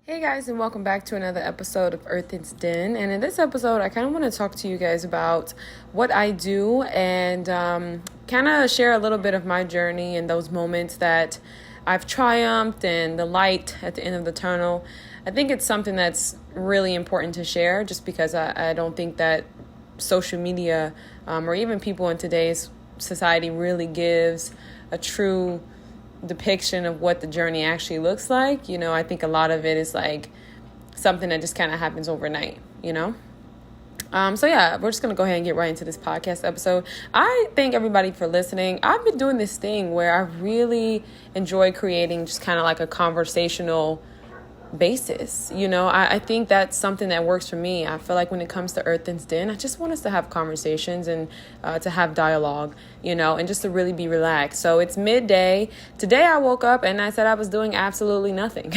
Hey guys, and welcome back to another episode of Earthen's Den. And in this episode, I kind of want to talk to you guys about what I do and kind of share a little bit of my journey and those moments that I've triumphed and the light at the end of the tunnel. I think it's something that's really important to share just because I don't think that social media or even people in today's society really gives a true depiction of what the journey actually looks like. I think a lot of it is like something that just kind of happens overnight, So yeah, we're just going to go ahead and get right into this podcast episode. I thank everybody for listening. I've been doing this thing where I really enjoy creating just kind of like a conversational basis. I think that's something that works for me. I feel like when it comes to Earthen's Den, I just want us to have conversations and to have dialogue, and just to really be relaxed. So it's midday. Today I woke up and I said I was doing absolutely nothing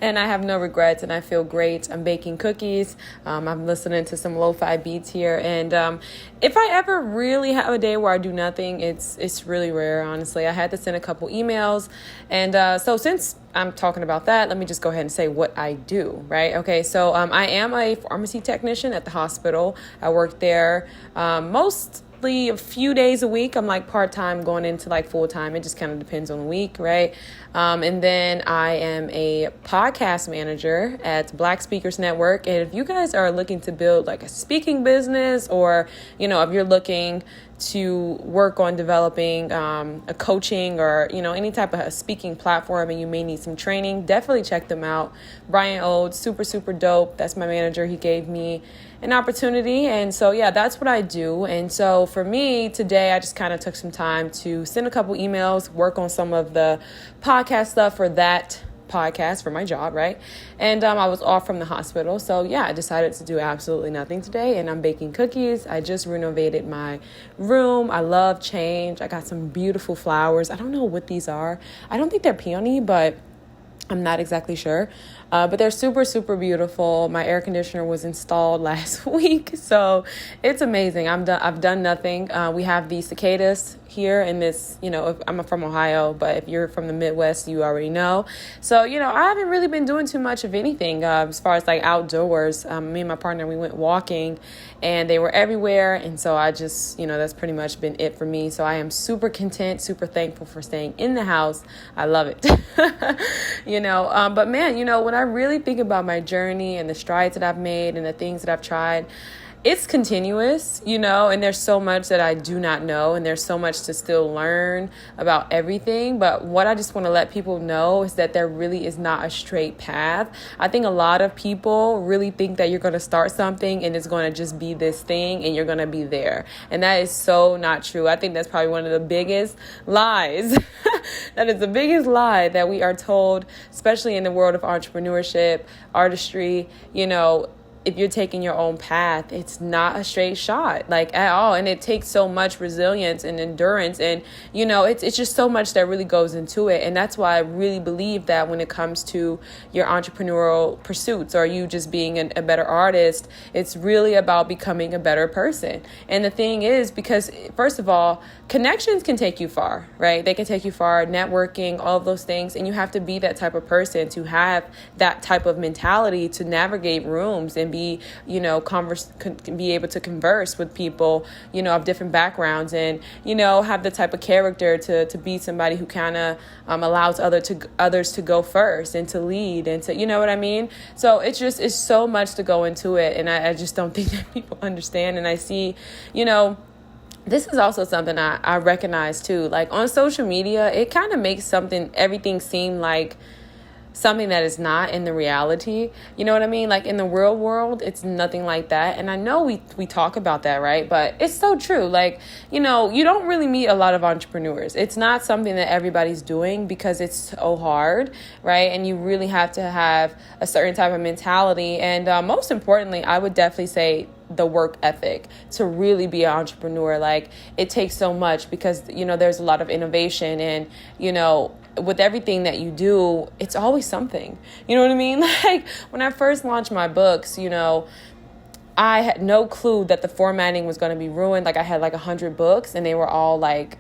and I have no regrets and I feel great. I'm baking cookies. I'm listening to some lo-fi beats here. And if I ever really have a day where I do nothing, it's really rare, honestly. I had to send a couple emails. And so since I'm talking about that, let me just go ahead and say what I do, right? Okay, so I am a pharmacy technician at the hospital. I work there mostly a few days a week. I'm like part-time going into like full-time. It just kind of depends on the week, right? And then I am a podcast manager at Black Speakers Network. And if you guys are looking to build like a speaking business or, if you're looking to work on developing a coaching or, any type of a speaking platform and you may need some training, definitely check them out. Brian Old, super, super dope. That's my manager. He gave me an opportunity. And so, yeah, that's what I do. And so for me today, I just kind of took some time to send a couple emails, work on some of the podcast stuff for that podcast for my job, right? And I was off from the hospital. So yeah, I decided to do absolutely nothing today and I'm baking cookies. I just renovated my room. I love change. I got some beautiful flowers. I don't know what these are. I don't think they're peony, but I'm not exactly sure. But they're super, super beautiful. My air conditioner was installed last week. So it's amazing. I've done nothing. We have the cicadas here in this, if I'm from Ohio, but if you're from the Midwest, you already know. So, I haven't really been doing too much of anything as far as like outdoors. Me and my partner, we went walking and they were everywhere. And so I just, that's pretty much been it for me. So I am super content, super thankful for staying in the house. I love it. But man, when I really think about my journey and the strides that I've made and the things that I've tried, it's continuous, and there's so much that I do not know and there's so much to still learn about everything. But what I just want to let people know is that there really is not a straight path. I think a lot of people really think that you're going to start something and it's going to just be this thing and you're going to be there. And that is so not true. I think that's probably one of the biggest lies. That is the biggest lie that we are told, especially in the world of entrepreneurship, artistry, if you're taking your own path, it's not a straight shot, like at all. And it takes so much resilience and endurance. And, it's just so much that really goes into it. And that's why I really believe that when it comes to your entrepreneurial pursuits or you just being a better artist, it's really about becoming a better person. And the thing is, because first of all, connections can take you far, right? They can take you far, networking, all of those things. And you have to be that type of person to have that type of mentality to navigate rooms and be able to converse with people, of different backgrounds and, have the type of character to be somebody who kind of allows others to go first and to lead and to, what I mean? So it's so much to go into it. And I just don't think that people understand. And I see, this is also something I recognize too. Like on social media, it kind of makes everything seem like something that is not in the reality. You know what I mean? Like in the real world, it's nothing like that. And I know we talk about that, right? But it's so true. Like, you don't really meet a lot of entrepreneurs. It's not something that everybody's doing because it's so hard, right? And you really have to have a certain type of mentality. And most importantly, I would definitely say the work ethic to really be an entrepreneur. Like it takes so much because, there's a lot of innovation and, with everything that you do, it's always something. You know what I mean? Like when I first launched my books, I had no clue that the formatting was going to be ruined. Like I had like 100 books and they were all like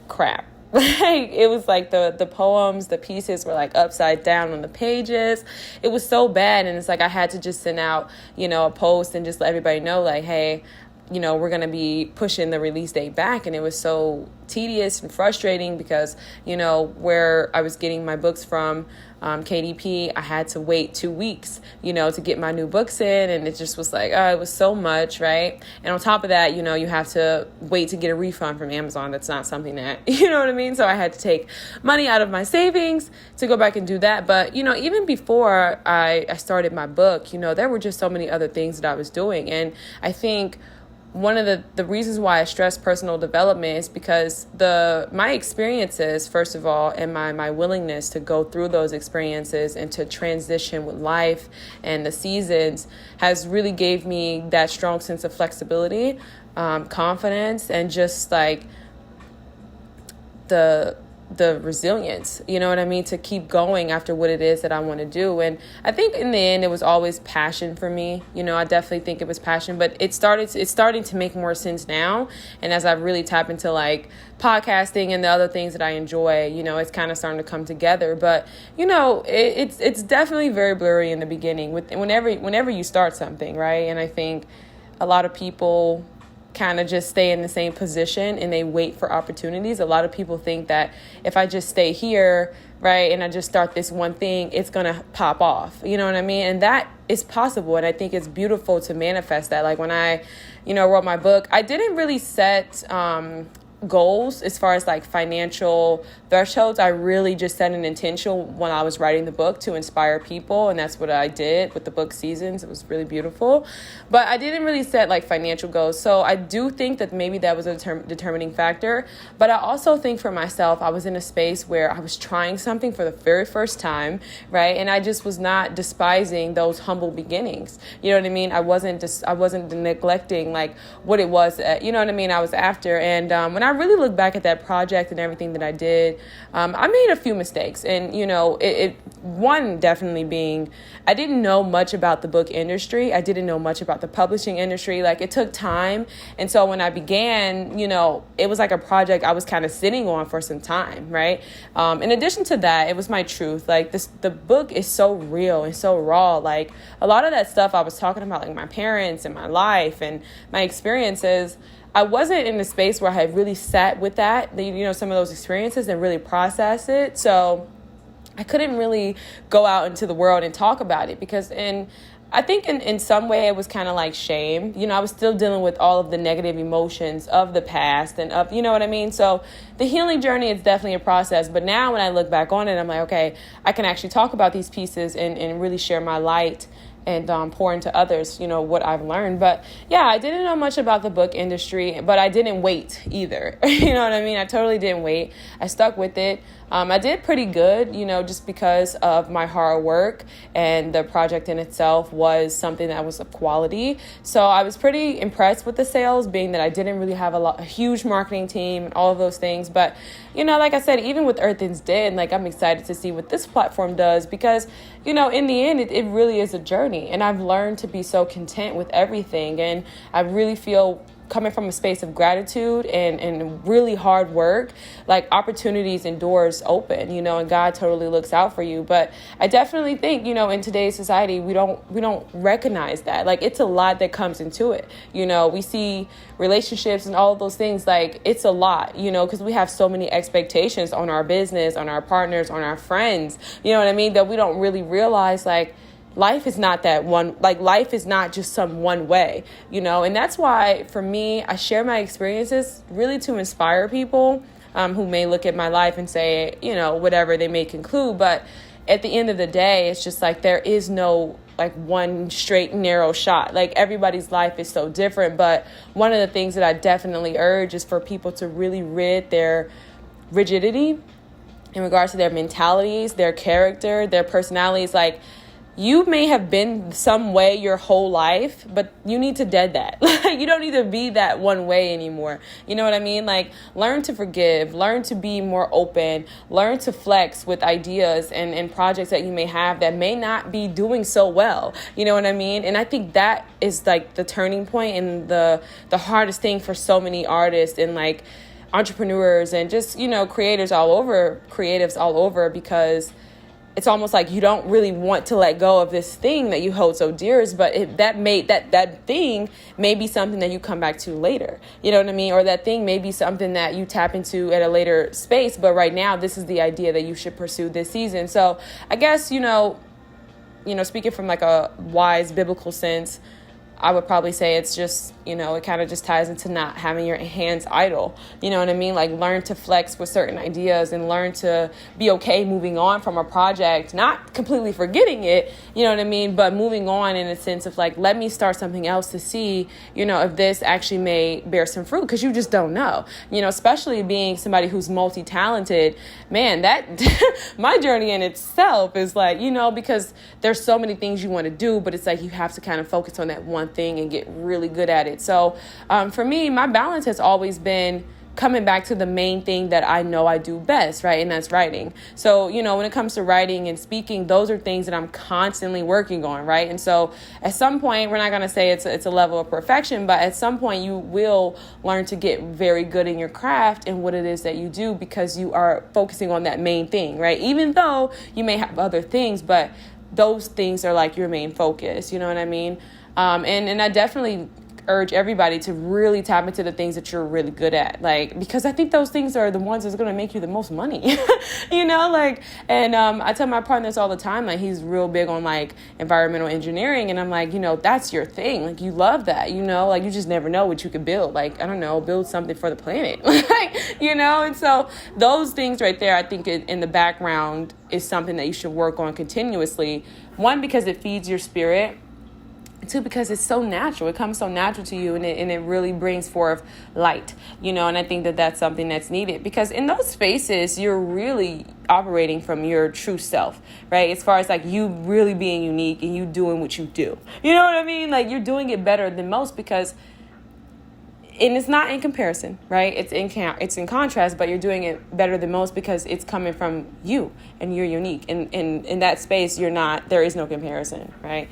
crap. Like, it was like the poems, the pieces were like upside down on the pages. It was so bad. And it's like I had to just send out, a post and just let everybody know, like, hey, we're going to be pushing the release date back. And it was so tedious and frustrating because, where I was getting my books from, KDP, I had to wait 2 weeks, to get my new books in. And it just was like, it was so much, right? And on top of that, you have to wait to get a refund from Amazon. That's not something that, you know what I mean? So I had to take money out of my savings to go back and do that. But, even before I started my book, there were just so many other things that I was doing. And I think one of the reasons why I stress personal development is because my experiences, first of all, and my willingness to go through those experiences and to transition with life and the seasons has really gave me that strong sense of flexibility, confidence, and just like the resilience, you know what I mean, to keep going after what it is that I want to do. And I think in the end, it was always passion for me. I definitely think it was passion, but it's starting to make more sense now. And as I really tap into like podcasting and the other things that I enjoy, it's kind of starting to come together. But, it's definitely very blurry in the beginning whenever you start something, right? And I think a lot of people kind of just stay in the same position and they wait for opportunities. A lot of people think that if I just stay here, right, and I just start this one thing, it's going to pop off. You know what I mean? And that is possible. And I think it's beautiful to manifest that. Like when I, wrote my book, I didn't really set goals as far as like financial thresholds. I really just set an intention when I was writing the book to inspire people, and that's what I did with the book Seasons. It was really beautiful, but I didn't really set like financial goals. So I do think that maybe that was a determining factor, but I also think for myself, I was in a space where I was trying something for the very first time, right? And I just was not despising those humble beginnings. You know what I mean? I wasn't neglecting like what it was, I was after. And when I really look back at that project and everything that I did, I made a few mistakes. And, one definitely being, I didn't know much about the book industry. I didn't know much about the publishing industry. Like, it took time. And so when I began, it was like a project I was kind of sitting on for some time, right? In addition to that, it was my truth. Like, the book is so real and so raw. Like, a lot of that stuff I was talking about, like my parents and my life and my experiences, I wasn't in a space where I had really sat with that, some of those experiences and really processed it. So I couldn't really go out into the world and talk about it because I think in some way it was kind of like shame. I was still dealing with all of the negative emotions of the past and of, you know what I mean? So the healing journey is definitely a process. But now when I look back on it, I'm like, okay, I can actually talk about these pieces and really share my light and pour into others, what I've learned. But yeah, I didn't know much about the book industry, but I didn't wait either. You know what I mean? I totally didn't wait. I stuck with it. I did pretty good, just because of my hard work, and the project in itself was something that was of quality. So I was pretty impressed with the sales, being that I didn't really have a huge marketing team and all of those things. But, like I said, even with Earthins Den, like, I'm excited to see what this platform does because, in the end, it really is a journey. And I've learned to be so content with everything. And I really feel, coming from a space of gratitude and really hard work, like, opportunities and doors open, and God totally looks out for you. But I definitely think, in today's society, we don't recognize that. Like, it's a lot that comes into it. We see relationships and all of those things, like, it's a lot, because we have so many expectations on our business, on our partners, on our friends, you know what I mean, that we don't really realize, like, life is not that one, like, life is not just some one way, and that's why, for me, I share my experiences really to inspire people who may look at my life and say, whatever they may conclude. But at the end of the day, it's just like, there is no like one straight narrow shot. Like, everybody's life is so different. But one of the things that I definitely urge is for people to really rid their rigidity in regards to their mentalities, their character, their personalities. Like, you may have been some way your whole life, but you need to dead that. Like, you don't need to be that one way anymore. You know what I mean? Like, learn to forgive, learn to be more open, learn to flex with ideas and projects that you may have that may not be doing so well. You know what I mean? And I think that is like the turning point and the hardest thing for so many artists and like entrepreneurs and just, creatives all over, because it's almost like you don't really want to let go of this thing that you hold so dear, but that thing may be something that you come back to later. You know what I mean? Or that thing may be something that you tap into at a later space. But right now, this is the idea that you should pursue this season. So I guess, speaking from like a wise biblical sense, I would probably say it's just, it kind of just ties into not having your hands idle. You know what I mean? Like, learn to flex with certain ideas and learn to be okay moving on from a project, not completely forgetting it, you know what I mean? But moving on in a sense of like, let me start something else to see, if this actually may bear some fruit, because you just don't know, especially being somebody who's multi-talented, man, that my journey in itself is like, because there's so many things you want to do, but it's like you have to kind of focus on that one thing and get really good at it. So for me, my balance has always been coming back to the main thing that I know I do best, right? And that's writing. So, when it comes to writing and speaking, those are things that I'm constantly working on, right? And so at some point, we're not going to say it's a level of perfection, but at some point you will learn to get very good in your craft and what it is that you do, because you are focusing on that main thing, right? Even though you may have other things, but those things are like your main focus, you know what I mean? And I definitely urge everybody to really tap into the things that you're really good at, like, because I think those things are the ones that's going to make you the most money, and I tell my partners all the time, like, he's real big on like environmental engineering, and I'm like, that's your thing, like, you love that, like, you just never know what you could build, like, I don't know, build something for the planet, and so those things right there, I think in the background is something that you should work on continuously. One, because it feeds your spirit. Two, because it's so natural. It comes so natural to you, and it really brings forth light, and I think that that's something that's needed, because in those spaces, you're really operating from your true self, right? As far as like you really being unique and you doing what you do. You know what I mean? Like, you're doing it better than most, because, and it's not in comparison, right? It's in contrast, but you're doing it better than most because it's coming from you and you're unique. And in that space, there is no comparison, right?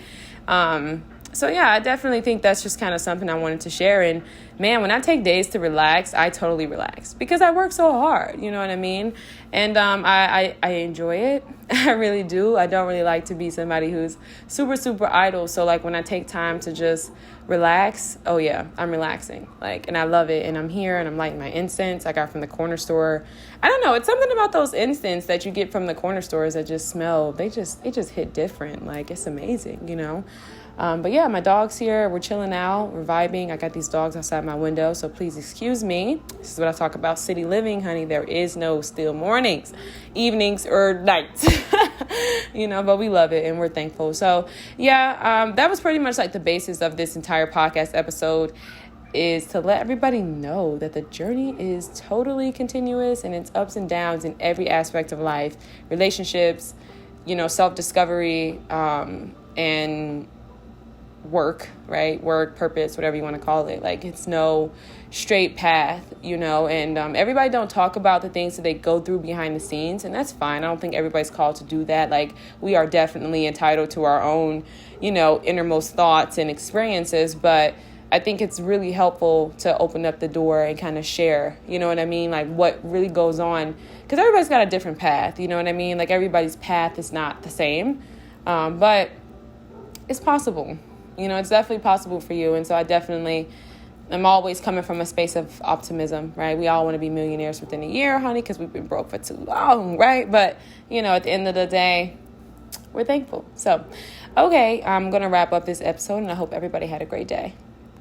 So yeah, I definitely think that's just kind of something I wanted to share. And man, when I take days to relax, I totally relax, because I work so hard, you know what I mean? And I enjoy it. I really do. I don't really like to be somebody who's super, super idle. So like when I take time to just relax, oh yeah, I'm relaxing. Like, and I love it. And I'm here and I'm lighting my incense I got from the corner store. I don't know. It's something about those incense that you get from the corner stores that just smell. It just hit different. Like, it's amazing, But yeah, my dog's here. We're chilling out. We're vibing. I got these dogs outside my window, so please excuse me. This is what I talk about, city living, honey. There is no still mornings, evenings, or nights, but we love it and we're thankful. So yeah, that was pretty much like the basis of this entire podcast episode, is to let everybody know that the journey is totally continuous, and it's ups and downs in every aspect of life, relationships, self-discovery, and work, right? Work, purpose, whatever you want to call it. Like, it's no straight path, and everybody don't talk about the things that they go through behind the scenes, and that's fine. I don't think everybody's called to do that. Like, we are definitely entitled to our own, innermost thoughts and experiences, but I think it's really helpful to open up the door and kind of share, you know what I mean? Like, what really goes on, because everybody's got a different path, you know what I mean? Like, everybody's path is not the same, but it's possible. It's definitely possible for you. And so I'm always coming from a space of optimism, right? We all want to be millionaires within a year, honey, because we've been broke for too long, right? But, at the end of the day, we're thankful. So, okay, I'm going to wrap up this episode, and I hope everybody had a great day.